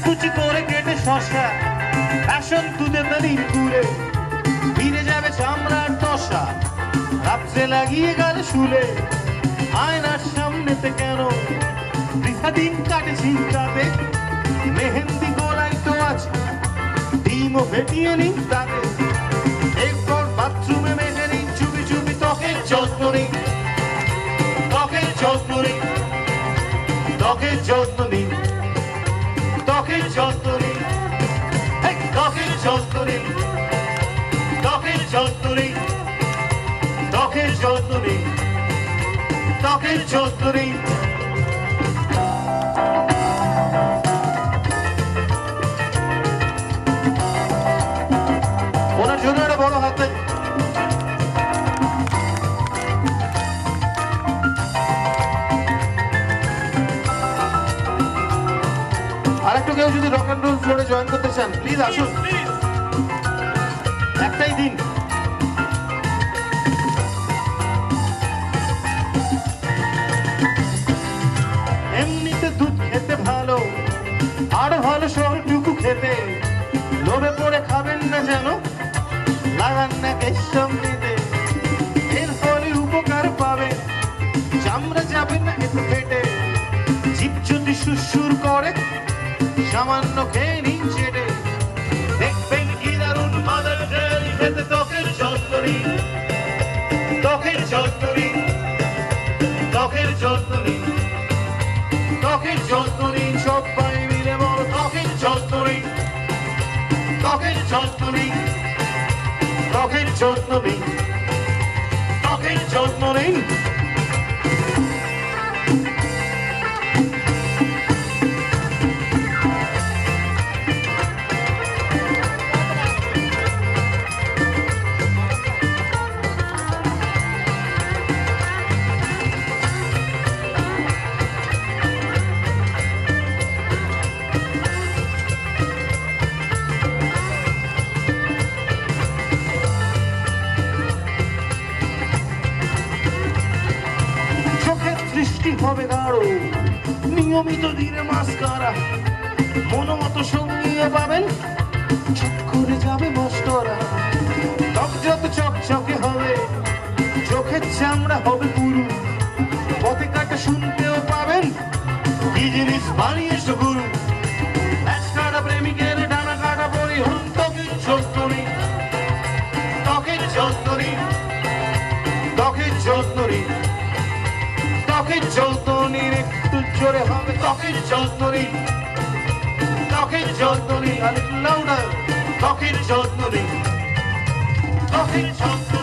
কুচি করে কেটে শশা ফ্যাশন তুলে তালির কুড়ে ফিরে যাবে চামড়ার দশা রাত্রে লাগিয়ে গেল শুলে আয়নার সামনেতে কেন বৃথা দিন কাটে চিন্তাতে মেহেন্দি গলায় তো আছে ডিমও ফেটিয়ে নিন তাতে এরপর বাথরুমে মেজে নিন চুপি চুপি ত্বকের যত্ন নিন ত্বকের যত্ন নিন ত্বকের যত্ন নিন ত্বকের যত্ন নিন ত্বকের যত্ন নিন ত্বকের যত্ন নিন ত্বকের যত্ন নিন ত্বকের যত্ন নিন ওনার জন্য একটা বড় হাতে আরেকটু কেউ যদি রক অ্যান্ড রোল ফ্লোরে জয়েন করতে চান প্লিজ আসুন একটাই দিন এমনিতে দুধ খেতে ভালো আরো ভালো শহরটুকু খেতে লোভে পড়ে খাবেন না যেন লাগান না কেশম দিতে এর ফলে উপকার পাবে চামড়া যাবে না এত পেটে জীব যদি সুসুর করে সামান্য খেয়ে নিন চেটে দেখবেন কি দারুণ মাদার ডেয়ারি খেতে ত্বকের যত্ন নিন ত্বকের যত্ন নিন ত্বকের যত্ন নিন ত্বকের যত্ন নিন সবাই মিলে বড় ত্বকের যত্ন নিন ত্বকের যত্ন নিন ত্বকের যত্ন নিন ত্বকের যত্ন নিন দৃষ্টি হবে গাঢ় নিয়মিত দিনে মাস্কারা মনোমতো সঙ্গীও পাবেন চুপ করে যাবে মস্করা ত্বক যত চকচকে হবে চোখের চামড়া হবে পুরু পথে কাটা শুনতেও পাবেন কি জিনিস বানিয়েছো গুরু কাটা প্রেমিকের ডানা কাটা পরি হন ত্বকের যত্ন নিন ত্বকের যত্ন নিন ত্বকের যত্ন নিন ত্বকের যত্ন নিন একটু জোরে হবে ত্বকের যত্ন নিন ত্বকের যত্ন নিন লাউডার ত্বকের যত্ন নিন ত্বকের যত্ন